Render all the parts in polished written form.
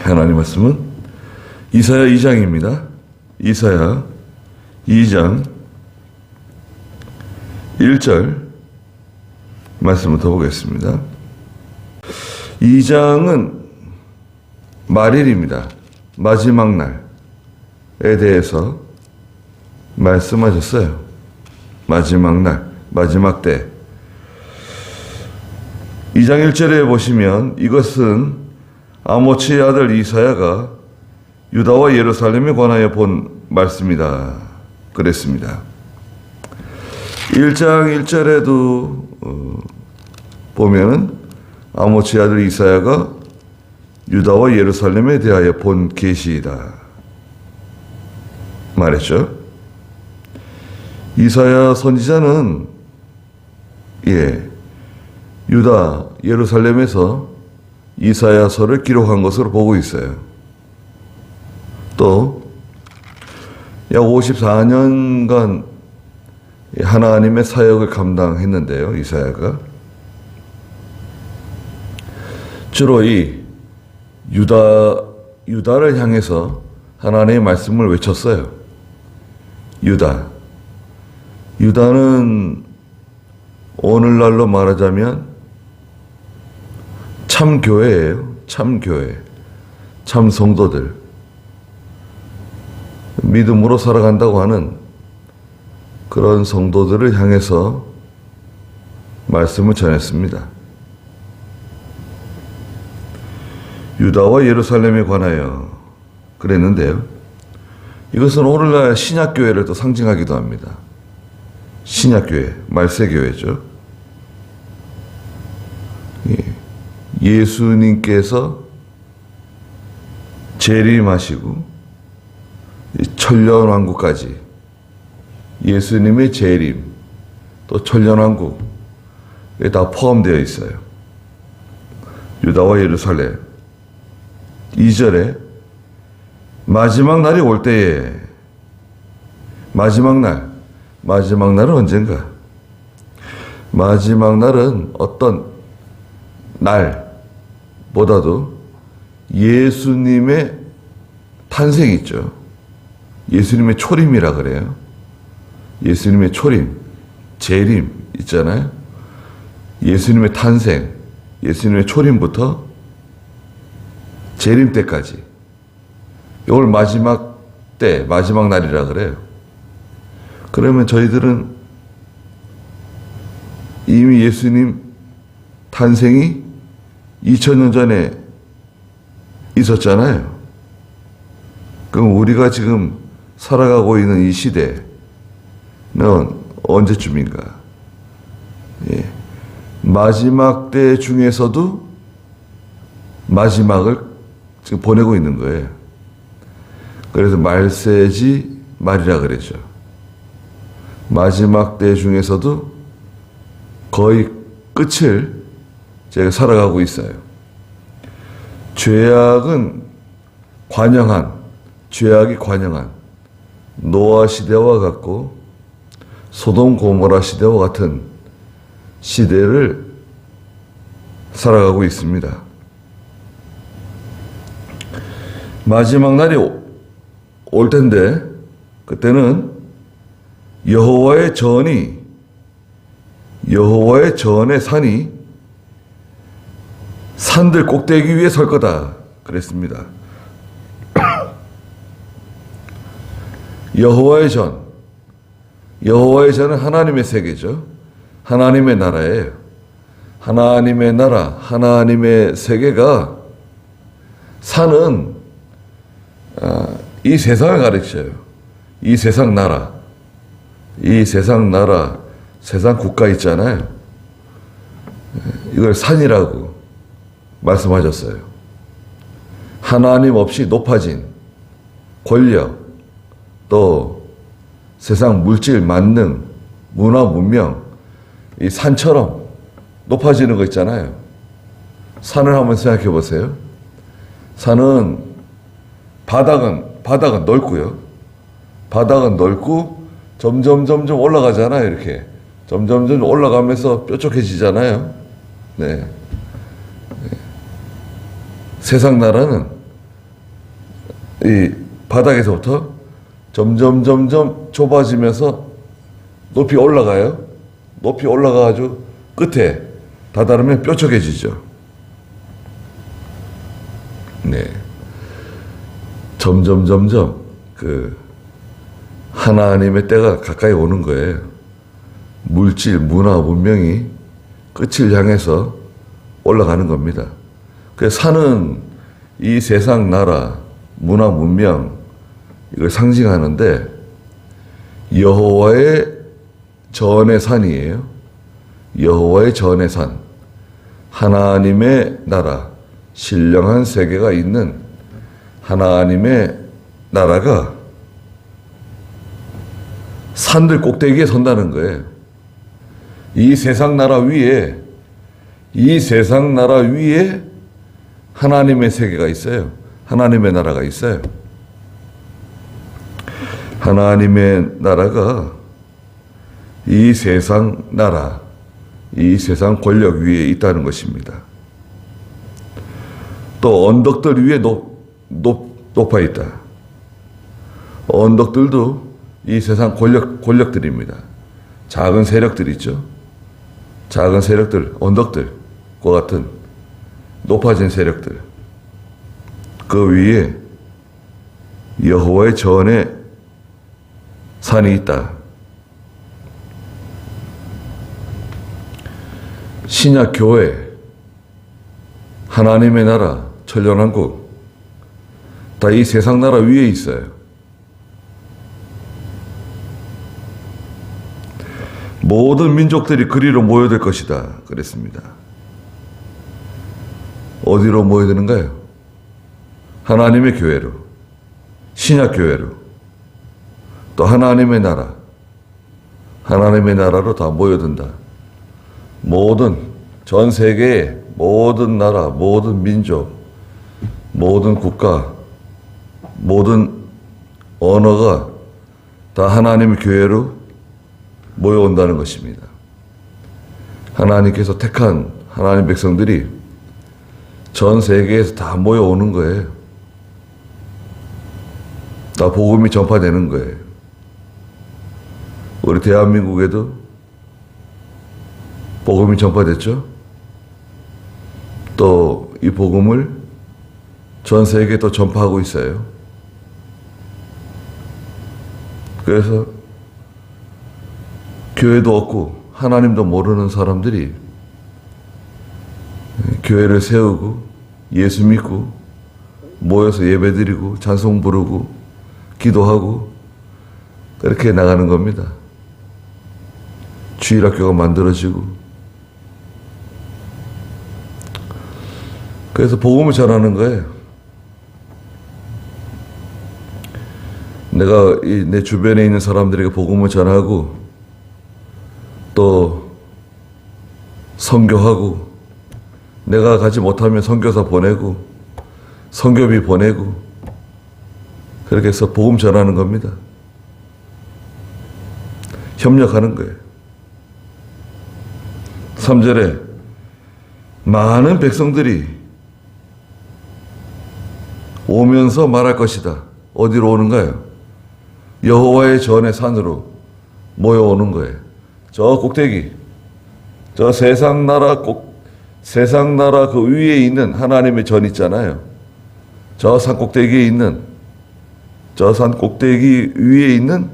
하나님 말씀은 이사야 2장입니다. 이사야 2장 1절 말씀부터 보겠습니다. 2장은 말일입니다. 마지막 날에 대해서 말씀하셨어요. 마지막 날, 마지막 때. 2장 1절에 보시면 이것은 아모츠의 아들 이사야가 유다와 예루살렘에 관하여 본 말씀이다 그랬습니다. 1장 1절에도 보면은 아모츠의 아들 이사야가 유다와 예루살렘에 대하여 본 계시이다 말했죠. 이사야 선지자는 유다 예루살렘에서 이사야서를 기록한 것으로 보고 있어요. 또 약 54년간 하나님의 사역을 감당했는데요. 이사야가 주로 이 유다를 향해서 하나님의 말씀을 외쳤어요. 유다는 오늘날로 말하자면 참 교회예요. 참 교회, 참 성도들, 믿음으로 살아간다고 하는 그런 성도들을 향해서 말씀을 전했습니다. 유다와 예루살렘에 관하여 그랬는데요. 이것은 오늘날 신약교회를 또 상징하기도 합니다. 신약교회, 말세교회죠. 예수님께서 재림하시고 천년왕국까지 예수님의 재림 또 천년왕국에 다 포함되어 있어요. 유다와 예루살렘 2절에 마지막 날이 올 때에 마지막 날은 언젠가? 마지막 날은 어떤 날보다도 예수님의 탄생이 있죠. 예수님의 초림이라 그래요. 예수님의 초림, 재림 있잖아요. 예수님의 탄생, 예수님의 초림부터 재림 때까지. 이걸 마지막 때, 마지막 날이라 그래요. 그러면 저희들은 이미 예수님 탄생이 2000년 전에 있었잖아요. 그럼 우리가 지금 살아가고 있는 이 시대는 언제쯤인가? 마지막 때 중에서도 마지막을 지금 보내고 있는 거예요. 그래서 말세지 말이라 그랬죠. 마지막 때 중에서도 거의 끝을 제가 살아가고 있어요. 죄악이 관영한 노아 시대와 같고 소돔 고모라 시대와 같은 시대를 살아가고 있습니다. 마지막 날이 올 텐데 그때는 여호와의 전의 산이 산들 꼭대기 위에 설 거다 그랬습니다. 여호와의 전은 하나님의 세계죠. 하나님의 나라예요. 하나님의 나라, 하나님의 세계가 산은 이 세상을 가르쳐요. 이 세상 나라, 세상 국가 있잖아요. 이걸 산이라고 말씀하셨어요. 하나님 없이 높아진 권력, 또 세상 물질, 만능, 문화, 문명, 이 산처럼 높아지는 거 있잖아요. 산을 한번 생각해 보세요. 산은 바닥은 넓고요. 바닥은 넓고 점점 올라가잖아요. 이렇게 점점 올라가면서 뾰족해지잖아요. 네. 세상 나라는 이 바닥에서부터 점점 좁아지면서 높이 올라가요. 높이 올라가가지고 끝에 다다르면 뾰족해지죠. 네. 점점 그 하나님의 때가 가까이 오는 거예요. 물질, 문화, 문명이 끝을 향해서 올라가는 겁니다. 그래서 산은 이 세상 나라, 문화, 문명 이걸 상징하는데 여호와의 전의 산이에요. 여호와의 전의 산, 하나님의 나라, 신령한 세계가 있는 하나님의 나라가 산들 꼭대기에 선다는 거예요. 이 세상 나라 위에 하나님의 세계가 있어요. 하나님의 나라가 있어요. 하나님의 나라가 이 세상 나라, 이 세상 권력 위에 있다는 것입니다. 또 언덕들 위에 높아 있다. 언덕들도 이 세상 권력들입니다. 작은 세력들 있죠. 작은 세력들, 언덕들과 같은 높아진 세력들. 그 위에 여호와의 전에 산이 있다. 신약 교회, 하나님의 나라, 천년왕국 다 이 세상 나라 위에 있어요. 모든 민족들이 그리로 모여들 것이다 그랬습니다. 어디로 모여드는가요? 하나님의 교회로, 신약 교회로, 또 하나님의 나라, 하나님의 나라로 다 모여든다. 모든 전 세계의 모든 나라, 모든 민족, 모든 국가, 모든 언어가 다 하나님의 교회로 모여온다는 것입니다. 하나님께서 택한 하나님 백성들이 전 세계에서 다 모여오는 거예요. 다 복음이 전파되는 거예요. 우리 대한민국에도 복음이 전파됐죠. 또 이 복음을 전 세계에 또 전파하고 있어요. 그래서 교회도 없고 하나님도 모르는 사람들이 교회를 세우고 예수 믿고 모여서 예배드리고 찬송 부르고 기도하고 그렇게 나가는 겁니다. 주일학교가 만들어지고 그래서 복음을 전하는 거예요. 내가 내 주변에 있는 사람들에게 복음을 전하고 또 선교하고 내가 가지 못하면 선교사 보내고 선교비 보내고 그렇게 해서 복음 전하는 겁니다. 협력하는 거예요. 3절에 많은 백성들이 오면서 말할 것이다. 어디로 오는가요? 여호와의 전의 산으로 모여오는 거예요. 저 꼭대기, 저 세상 나라 그 위에 있는 하나님의 전 있잖아요. 저 산 꼭대기에 있는, 저 산 꼭대기 위에 있는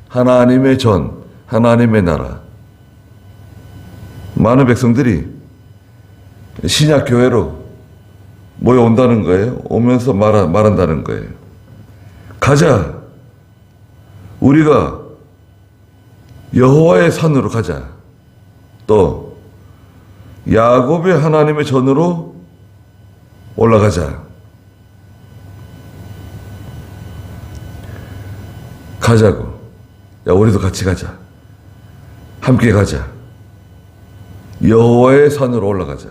하나님의 전, 하나님의 나라. 많은 백성들이 신약교회로 모여온다는 거예요. 오면서 말한다는 거예요. 가자. 우리가 여호와의 산으로 가자. 또 야곱의 하나님의 전으로 올라가자. 가자고. 야, 우리도 같이 가자. 함께 가자. 여호와의 산으로 올라가자.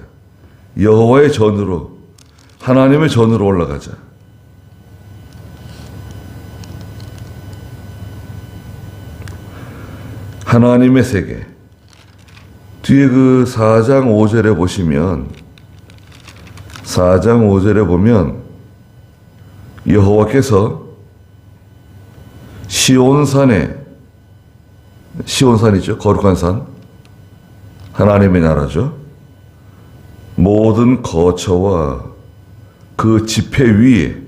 여호와의 전으로, 하나님의 전으로 올라가자. 하나님의 세계. 뒤에 그 4장 5절에 보시면, 4장 5절에 보면 여호와께서 시온산이죠. 거룩한 산. 하나님의 나라죠. 모든 거처와 그 지폐 위에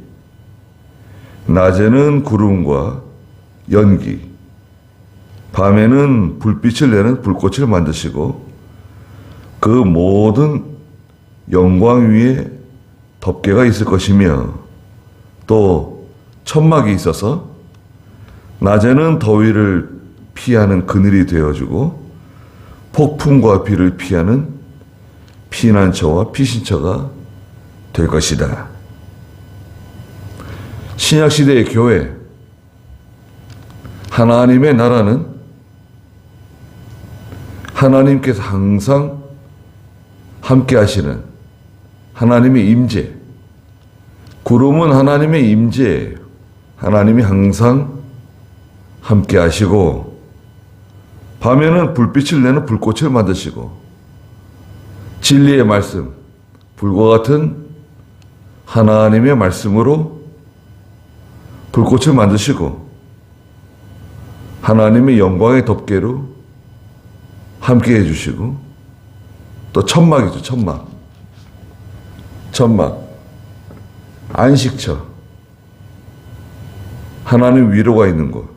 낮에는 구름과 연기, 밤에는 불빛을 내는 불꽃을 만드시고 그 모든 영광 위에 덮개가 있을 것이며 또 천막이 있어서 낮에는 더위를 피하는 그늘이 되어주고 폭풍과 비를 피하는 피난처와 피신처가 될 것이다. 신약시대의 교회, 하나님의 나라는 하나님께서 항상 함께 하시는 하나님의 임재, 구름은 하나님의 임재예요. 하나님이 항상 함께 하시고 밤에는 불빛을 내는 불꽃을 만드시고 진리의 말씀, 불과 같은 하나님의 말씀으로 불꽃을 만드시고 하나님의 영광의 덮개로 함께 해주시고 또 천막이죠. 천막 안식처, 하나님 위로가 있는 곳.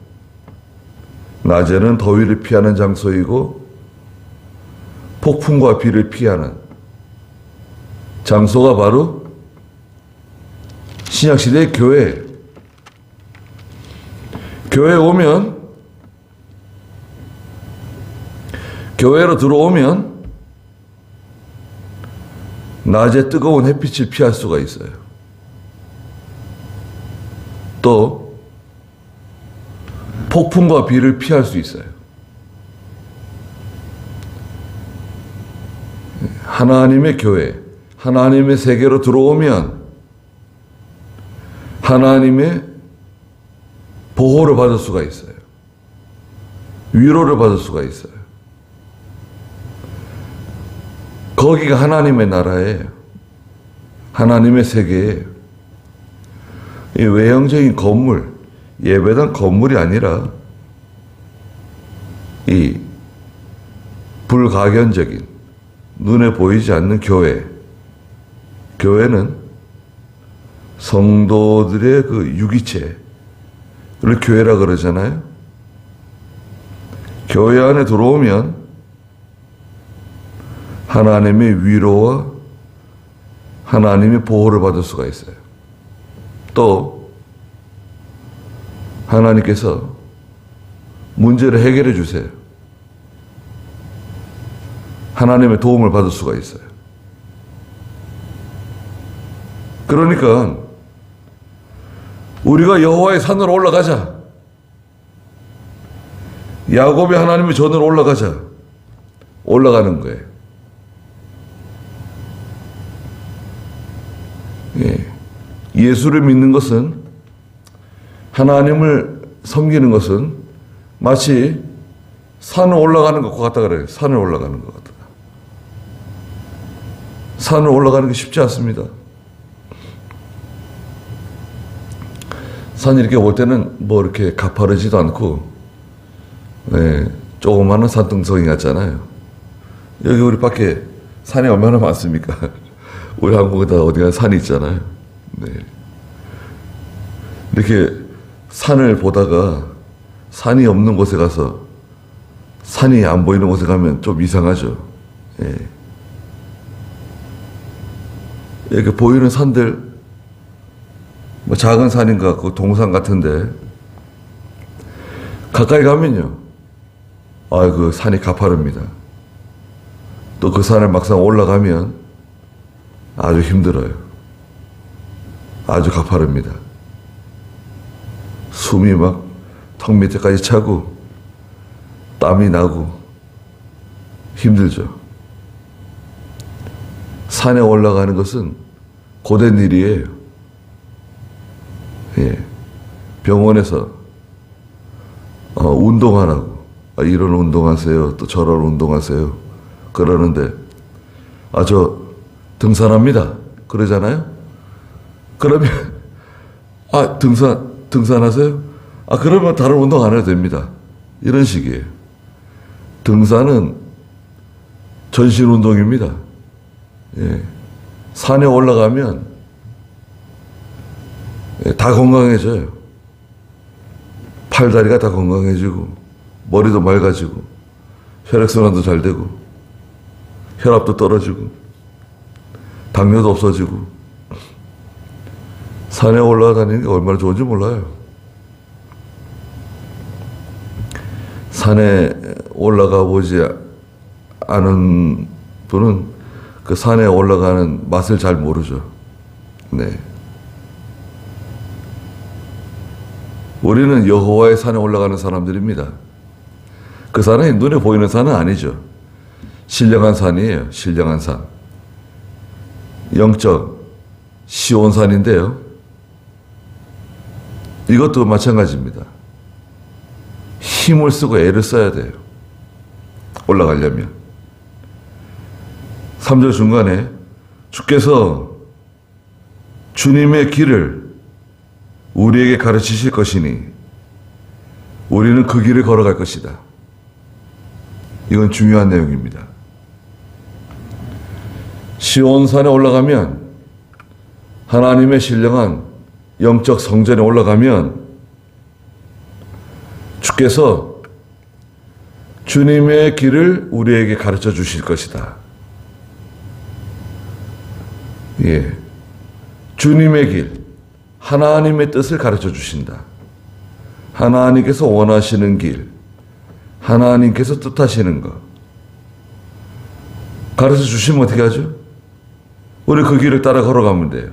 낮에는 더위를 피하는 장소이고 폭풍과 비를 피하는 장소가 바로 신약시대의 교회. 교회로 들어오면 낮에 뜨거운 햇빛을 피할 수가 있어요. 또 폭풍과 비를 피할 수 있어요. 하나님의 교회, 하나님의 세계로 들어오면 하나님의 보호를 받을 수가 있어요. 위로를 받을 수가 있어요. 거기가 하나님의 나라예요. 하나님의 세계예요. 이 외형적인 건물, 예배당 건물이 아니라 이 불가견적인 눈에 보이지 않는 교회. 교회는 성도들의 그 유기체를 교회라 그러잖아요. 교회 안에 들어오면 하나님의 위로와 하나님의 보호를 받을 수가 있어요. 또 하나님께서 문제를 해결해 주세요. 하나님의 도움을 받을 수가 있어요. 그러니까 우리가 여호와의 산으로 올라가자. 야곱이 하나님의 전으로 올라가자. 올라가는 거예요. 예수를 믿는 것은, 하나님을 섬기는 것은 마치 산을 올라가는 것 같다 그래요. 산을 올라가는 것 같다. 산을 올라가는 게 쉽지 않습니다. 산 이렇게 올 때는 뭐 이렇게 가파르지도 않고, 조그마한 산등성이 같잖아요. 여기 우리 밖에 산이 얼마나 많습니까? 우리 한국에다 어디가 산이 있잖아요. 네. 이렇게 산을 보다가 산이 없는 곳에 가서 산이 안 보이는 곳에 가면 좀 이상하죠. 예. 이렇게 보이는 산들, 뭐 작은 산인 것 같고 동산 같은데 가까이 가면요, 그 산이 가파릅니다. 또 그 산을 막상 올라가면 아주 힘들어요. 아주 가파릅니다. 숨이 막 턱 밑에까지 차고 땀이 나고 힘들죠. 산에 올라가는 것은 고된 일이에요. 예. 병원에서 운동하라고, 이런 운동하세요, 또 저런 운동하세요 그러는데, 저 등산합니다 그러잖아요. 그러면 아, 등산하세요? 아, 그러면 다른 운동 안 해도 됩니다. 이런 식이에요. 등산은 전신 운동입니다. 예. 산에 올라가면 다 건강해져요. 팔다리가 다 건강해지고, 머리도 맑아지고, 혈액순환도 잘 되고, 혈압도 떨어지고, 당뇨도 없어지고, 산에 올라다니는 게 얼마나 좋은지 몰라요. 산에 올라가 보지 않은 분은 그 산에 올라가는 맛을 잘 모르죠. 네. 우리는 여호와의 산에 올라가는 사람들입니다. 그 산은 눈에 보이는 산은 아니죠. 신령한 산이에요. 신령한 산. 영적 시온산인데요. 이것도 마찬가지입니다. 힘을 쓰고 애를 써야 돼요. 올라가려면. 3절 중간에 주께서 주님의 길을 우리에게 가르치실 것이니 우리는 그 길을 걸어갈 것이다. 이건 중요한 내용입니다. 시온산에 올라가면, 하나님의 신령한 영적 성전에 올라가면 주께서 주님의 길을 우리에게 가르쳐 주실 것이다. 예. 주님의 길, 하나님의 뜻을 가르쳐 주신다. 하나님께서 원하시는 길, 하나님께서 뜻하시는 것 가르쳐 주시면 어떻게 하죠? 우리 그 길을 따라 걸어가면 돼요.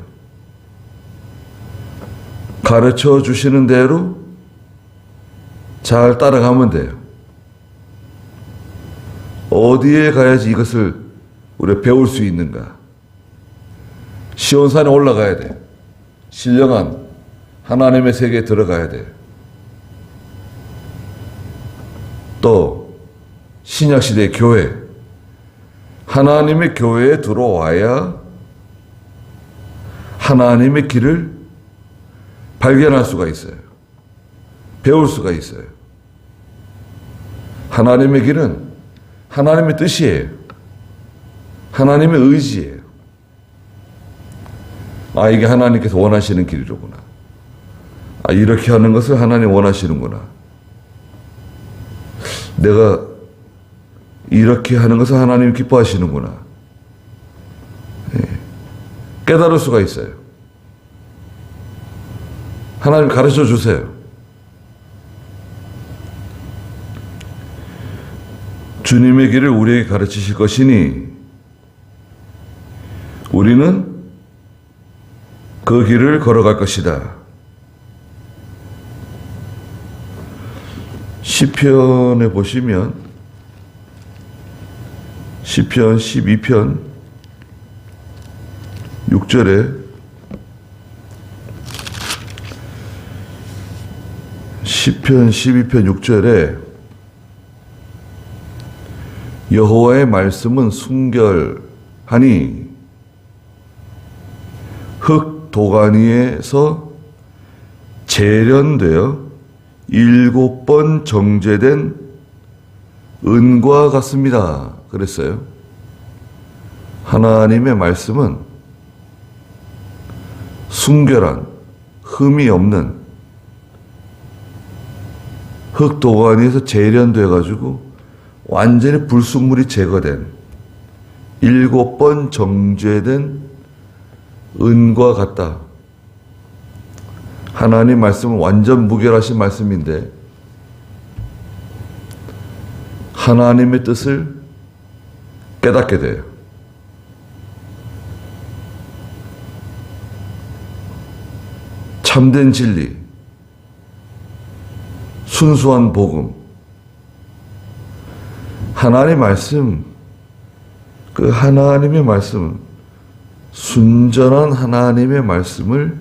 가르쳐 주시는 대로 잘 따라가면 돼요. 어디에 가야지 이것을 우리가 배울 수 있는가? 시온산에 올라가야 돼요. 신령한 하나님의 세계에 들어가야 돼요. 또 신약시대의 교회, 하나님의 교회에 들어와야 하나님의 길을 발견할 수가 있어요. 배울 수가 있어요. 하나님의 길은 하나님의 뜻이에요. 하나님의 의지예요. 아, 이게 하나님께서 원하시는 길이로구나. 아, 이렇게 하는 것을 하나님 원하시는구나. 내가 이렇게 하는 것을 하나님 기뻐하시는구나. 예. 깨달을 수가 있어요. 하나님 가르쳐 주세요. 주님의 길을 우리에게 가르치실 것이니 우리는 그 길을 걸어갈 것이다. 시편에 보시면 시편 12편 6절에 시편 12편 6절에 여호와의 말씀은 순결하니 흙 도가니에서 재련되어 7번 정제된 은과 같습니다. 그랬어요. 하나님의 말씀은 순결한, 흠이 없는 흙 도가니에서 재련돼 가지고 완전히 불순물이 제거된 7번 정제된 은과 같다. 하나님 말씀은 완전 무결하신 말씀인데 하나님의 뜻을 깨닫게 돼요. 참된 진리, 순수한 복음, 하나님의 말씀, 그 하나님의 말씀, 순전한 하나님의 말씀을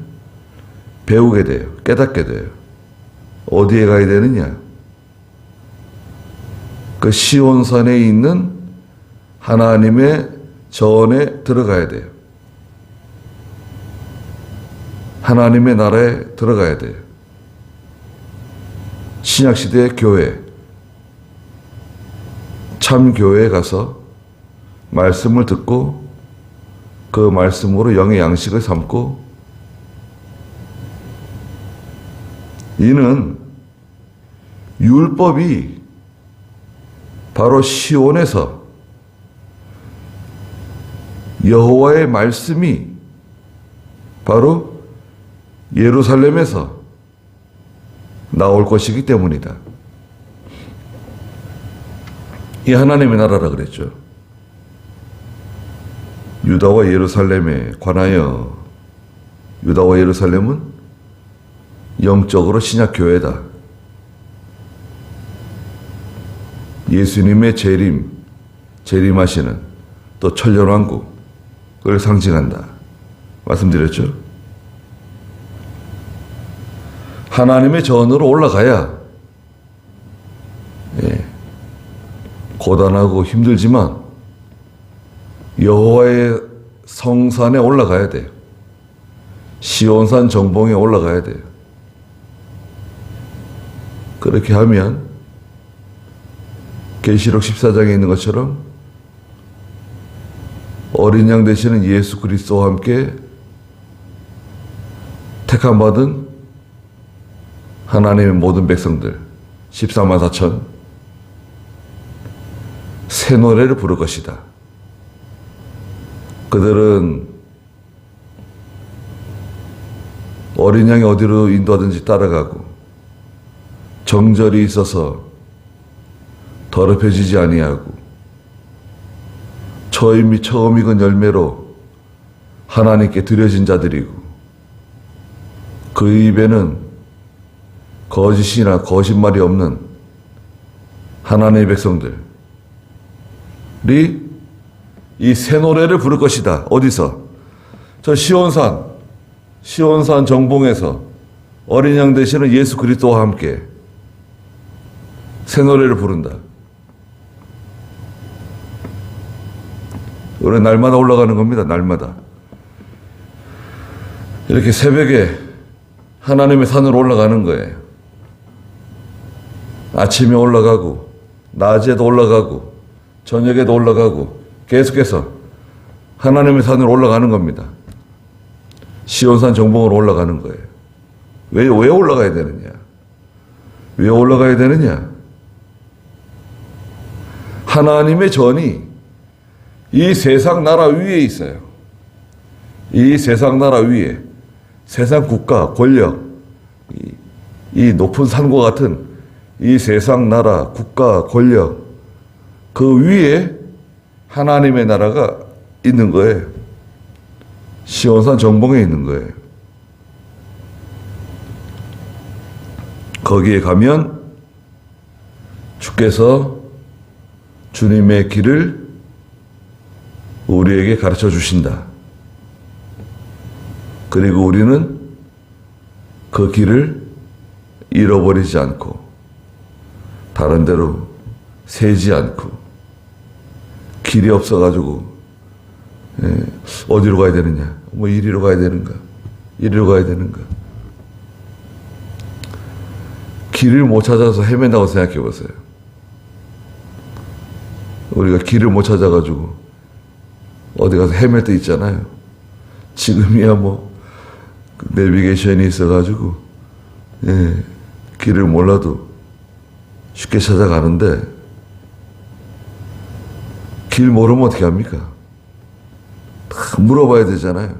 배우게 돼요. 깨닫게 돼요. 어디에 가야 되느냐? 그 시온산에 있는 하나님의 전에 들어가야 돼요. 하나님의 나라에 들어가야 돼요. 신약시대의 교회, 참 교회에 가서 말씀을 듣고 그 말씀으로 영의 양식을 삼고, 이는 율법이 바로 시온에서, 여호와의 말씀이 바로 예루살렘에서 나올 것이기 때문이다. 이 하나님의 나라라 그랬죠. 유다와 예루살렘에 관하여, 유다와 예루살렘은 영적으로 신약교회다. 예수님의 재림하시는 또 천년왕국을 상징한다 말씀드렸죠. 하나님의 전으로 올라가야, 고단하고 힘들지만 여호와의 성산에 올라가야 돼요. 시온산 정봉에 올라가야 돼요. 그렇게 하면 계시록 14장에 있는 것처럼 어린 양 되시는 예수 그리스도와 함께 택함받은 하나님의 모든 백성들 14만 4천 새 노래를 부를 것이다. 그들은 어린 양이 어디로 인도하든지 따라가고 정절이 있어서 더럽혀지지 아니하고 처음 익은 열매로 하나님께 드려진 자들이고, 그 입에는 거짓이나 거짓말이 없는 하나님의 백성들이 이 새 노래를 부를 것이다. 어디서? 저 시온산 정봉에서 어린 양 되시는 예수 그리스도와 함께 새 노래를 부른다. 우리는 날마다 올라가는 겁니다. 날마다. 이렇게 새벽에 하나님의 산으로 올라가는 거예요. 아침에 올라가고, 낮에도 올라가고, 저녁에도 올라가고, 계속해서 하나님의 산으로 올라가는 겁니다. 시온산 정봉으로 올라가는 거예요. 왜 올라가야 되느냐? 왜 올라가야 되느냐? 하나님의 전이 이 세상 나라 위에 있어요. 이 세상 나라 위에, 세상 국가, 권력, 이 높은 산과 같은 이 세상 나라, 국가, 권력, 그 위에 하나님의 나라가 있는 거예요. 시온산 정봉에 있는 거예요. 거기에 가면 주께서 주님의 길을 우리에게 가르쳐 주신다. 그리고 우리는 그 길을 잃어버리지 않고 다른 데로 새지 않고, 길이 없어가지고 어디로 가야 되느냐, 뭐 이리로 가야 되는가, 이리로 가야 되는가, 길을 못 찾아서 헤맨다고 생각해 보세요. 우리가 길을 못 찾아가지고 어디 가서 헤맬 때 있잖아요. 지금이야 뭐 내비게이션이 있어가지고 길을 몰라도 쉽게 찾아가는데, 길 모르면 어떻게 합니까? 다 물어봐야 되잖아요.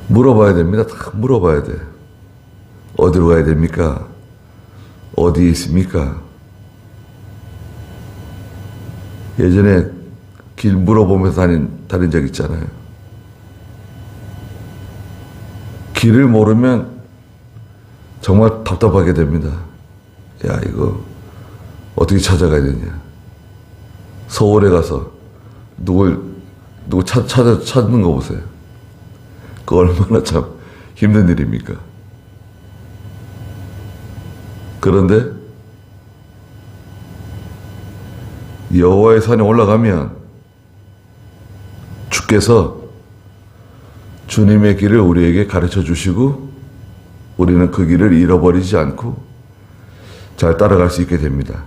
물어봐야 됩니다. 다 물어봐야 돼. 어디로 가야 됩니까? 어디에 있습니까? 예전에 길 물어보면서 다닌 적 있잖아요. 길을 모르면 정말 답답하게 됩니다. 야, 이거 어떻게 찾아가야 되냐. 서울에 가서 누구 찾는 거 보세요. 그거 얼마나 참 힘든 일입니까? 그런데 여호와의 산에 올라가면 주께서 주님의 길을 우리에게 가르쳐 주시고 우리는 그 길을 잃어버리지 않고 잘 따라갈 수 있게 됩니다.